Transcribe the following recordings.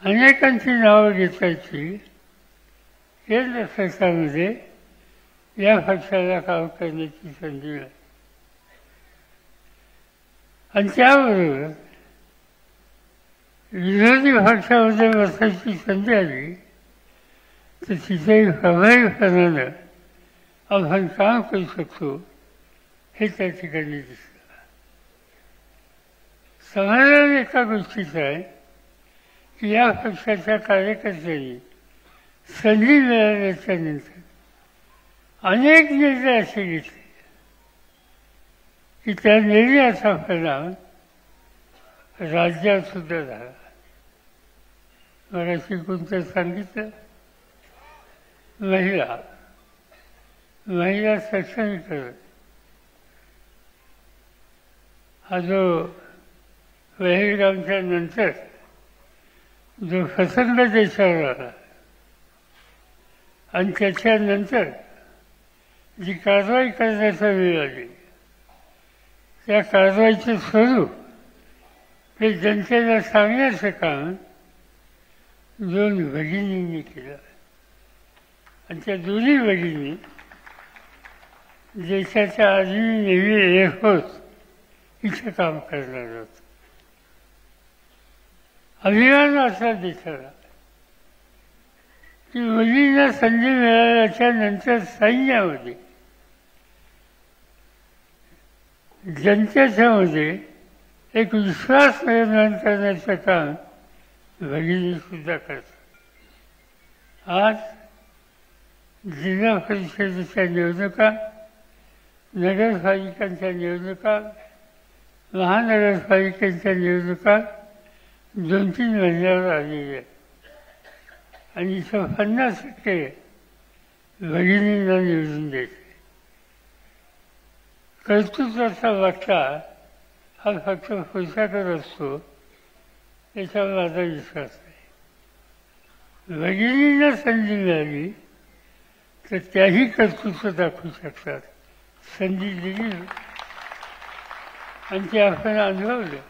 अनेकांची नावं घेतायची. केंद्र सरकारमध्ये या पक्षाला काम करण्याची संधी मिळाली आणि त्याबरोबर विरोधी पक्षामध्ये बसायची संधी आली तर तिथेही प्रभावीपणानं आपण काम करू शकतो हे त्या ठिकाणी दिसलं. समाधान एका गोष्टीचं आहे की या पक्षाच्या कार्यकर्त्यांनी संधी मिळाल्याच्या नंतर अनेक निर्णय असे घेतले की त्या निर्णयाचा परिणाम राज्यात सुद्धा झाला. मगाशी कोणतं सांगितलं, महिला सक्षमीकरण हा जो पहलगामच्या नंतर जो प्रसंग देशावर आला आणि त्याच्यानंतर जी कारवाई करण्याचा वेळ आली त्या कारवाईचं स्वरूप हे जनतेला सांगण्याचं काम दोन भगिनींनी केलं आणि त्या दोन्ही भगिनी देशाच्या आर्मी नेव्ही एअरफोर्स इथं काम करणार होतं. अभिमान असा देशाला की मुलींना संधी मिळाल्याच्या नंतर सैन्यामध्ये जनतेच्या मध्ये एक विश्वास निर्माण करण्याचं काम भगिनी सुद्धा करतात. आज जिल्हा परिषदेच्या निवडणुका, नगरपालिकांच्या निवडणुका, महानगरपालिकेच्या निवडणुका 2-3 महिन्यावर आलेल्या आहेत आणि इथं 50% भगिनींना निवडून द्यायचे. कर्तृत्वाचा वाटा हा फक्त पुरुषाकडे असतो याच्यावर माझा विश्वास नाही. भगिनींना संधी मिळाली तर त्याही कर्तृत्व दाखवू शकतात. संधी दिली आणि ते आपण अनुभवलं.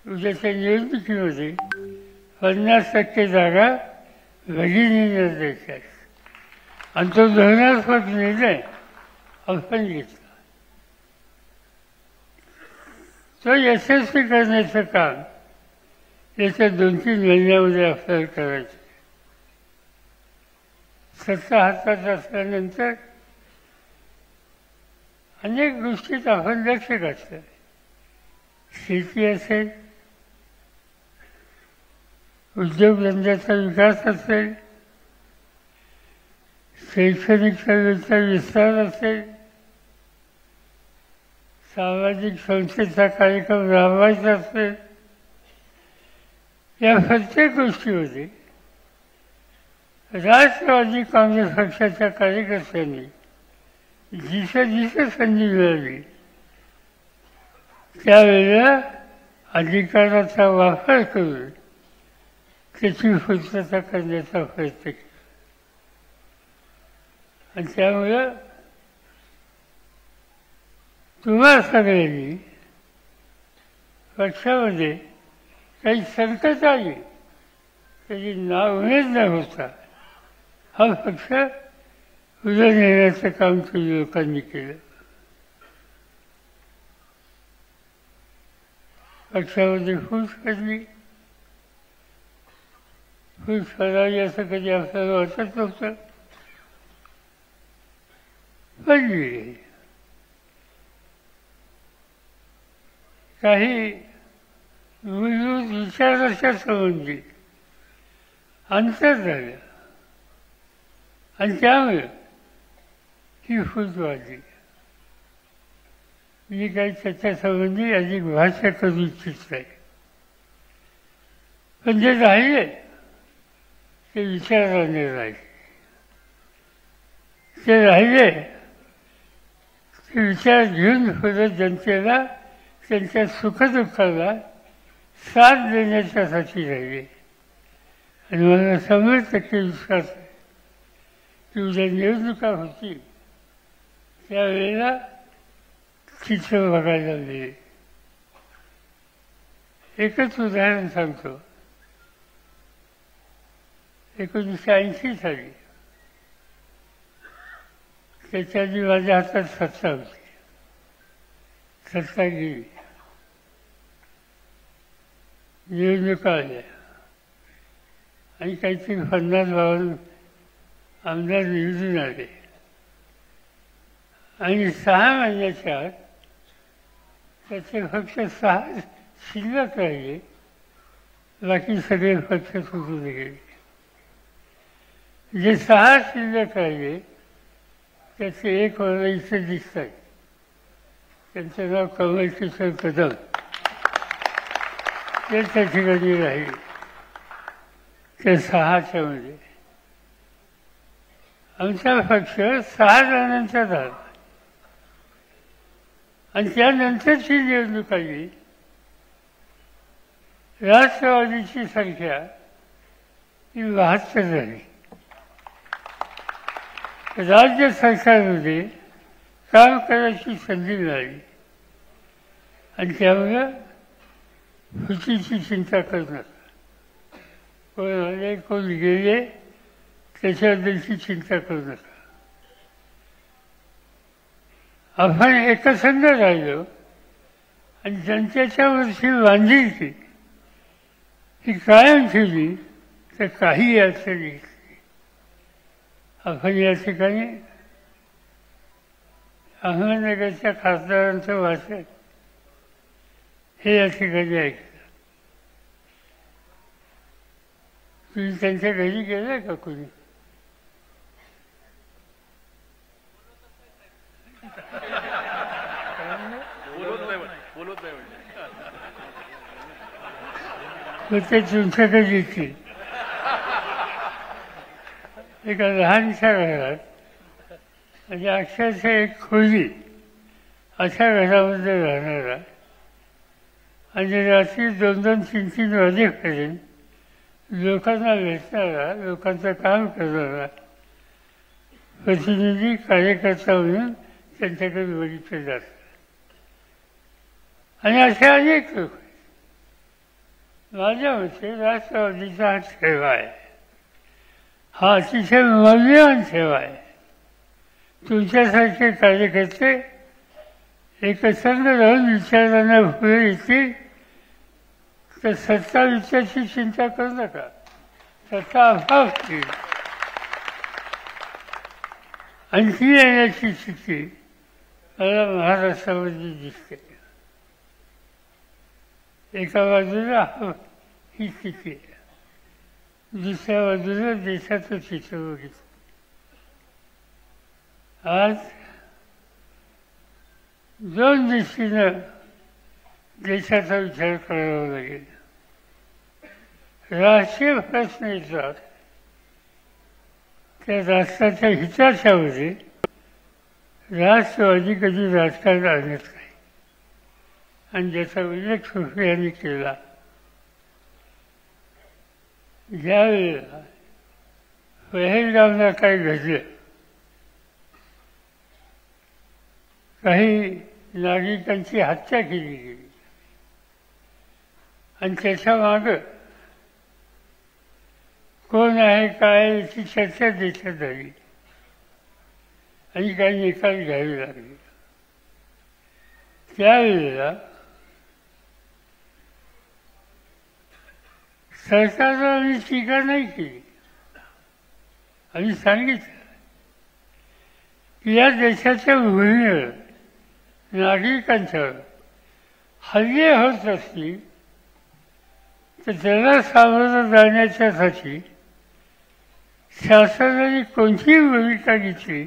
उद्याच्या निवडणुकीमध्ये 50% जागा भगिनींना द्यायच्या आणि तो धोरणात्मक निर्णय आपण घेतला. तो यशस्वी करण्याचं काम येत्या 2-3 महिन्यामध्ये आपल्याला करायचं. सत्ता हातात असल्यानंतर अनेक गोष्टीत आपण लक्ष घातलं. शेती असेल, उद्योगधंद्याचा विकास असेल, शैक्षणिक सेवेचा विस्तार असेल, सामाजिक संस्थेचा कार्यक्रम राबवायचा असेल, या प्रत्येक गोष्टीमध्ये राष्ट्रवादी काँग्रेस पक्षाच्या कार्यकर्त्यांनी जिथे संधी मिळाली त्यावेळेला अधिकाराचा वापर करून त्याची पूर्तता करण्याचा प्रयत्न केला आणि त्यामुळं तुम्हा सगळ्यांनी पक्षामध्ये काही संकट आली त्याची नाउमेद न होता हा पक्ष पुढे नेण्याचं काम तुम्ही लोकांनी केलं. पक्षामध्ये फूस पडली, फूस पडावी असं कधी आपल्याला वाटत नव्हतं, पडली. काही मूलभूत विचाराच्या संबंधी अंतर झालं आणि त्यामुळे ही फूट वाढली. मी काही त्याच्यासंबंधी अधिक भाष्य करू इच्छित नाही, पण जे राहिले ते विचाराने राहिले. ते राहिले ते विचार घेऊन पुढे जनतेला त्यांच्या सुखदुःखाला साथ देण्याच्यासाठी राहिले आणि मला 100% विश्वास आहे की उद्या निवडणुका होती त्यावेळेला चित्र बघायला मिळेल. एकच उदाहरण सांगतो. 1980 साली त्याच्या आधी माझ्या हातात सत्ता होती. सत्ता गेली, निवडणुका आल्या आणि काहीतरी 50-52 आमदार निवडून आले आणि 6 महिन्याच्या आत त्याचे फक्त 6 शिल्लक राहिले, बाकी सगळे पक्ष सुटून गेले. जे 6 शिल्लक राहिले त्याचे एक मला इथं दिसत आहे. त्यांचं नाव कमलकिशोर कदम. ते त्या ठिकाणी राहिले ते 6च्या मध्ये. आमचा पक्ष 6 जणांचा झाला आणि त्यानंतरची निवडणूक आली. राष्ट्रवादीची संख्या ही 72 झाली. राज्य सरकारमध्ये काम करायची संधी मिळाली आणि त्यामुळे फुटीची चिंता करू नका. कोण आले कोण गेले त्याच्याबद्दलची चिंता करू नका. आपण एकसंध राहिलो आणि जनतेच्या वरची बांधिलकी ही कायम ठेवली तर काही अडचण येत नाही. आपण या ठिकाणी अहमदनगरच्या खासदारांचं भाषण हे या ठिकाणी ऐकलं. तुम्ही त्यांच्या घरी गेलाय का कोणी? ते तुमच्याकडे येतील. एका लहानशा घरात म्हणजे अक्षरशः एक खोली अशा घरामध्ये राहणारा आणि रात्री 2-2, 3-3 वाजेपर्यंत लोकांना भेटणारा, लोकांचं काम करणारा प्रतिनिधी कार्यकर्ता म्हणून त्यांच्याकडे बघितले जातात. आणि असे अनेक लोक. माझ्या मते राष्ट्रवादीचा हा ठेवा आहे, हा अतिशय मौल्यवान ठेवा आहे. तुमच्यासारखे कार्यकर्ते एकसंध राहून विचारांना पुढे येतील तर सत्ता विचाराची चिंता करू नका. सत्ता अभाव होईल. आणखी येण्याची स्थिती मला महाराष्ट्रामध्ये दिसते. एका बाजूला ही स्थिती आहे, दुसऱ्या बाजूला देशाचं चित्र बघितलं. आज 2 दृष्टीनं देशाचा विचार करावा लागेल. राष्ट्रीय प्रश्न येतात त्या राष्ट्राच्या हिताच्या मध्ये राष्ट्रवादी कधी राजकारण आणत नाही आणि ज्याचा उल्लेख सुखी यांनी केला. ज्यावेळेला पहलगामला काय घडलं, काही नागरिकांची हत्या केली गेली आणि त्याच्या मागं कोण आहे काय याची चर्चा देशात झाली आणि काही निकाल घ्यावे लागले. त्यावेळेला सरकारनं आम्ही टीका नाही केली. आम्ही सांगितलं की या देशाच्या भूमीवर नागरिकांच्यावर हल्ले होत असतील तर त्याला सामोरं जाण्याच्यासाठी शासनाने कोणतीही भूमिका घेतली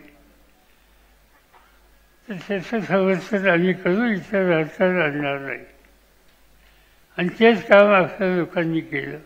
तर त्याचं समर्थन आम्ही करू, इतर अडचण आणणार नाही. आणि तेच काम आपल्या लोकांनी केलं.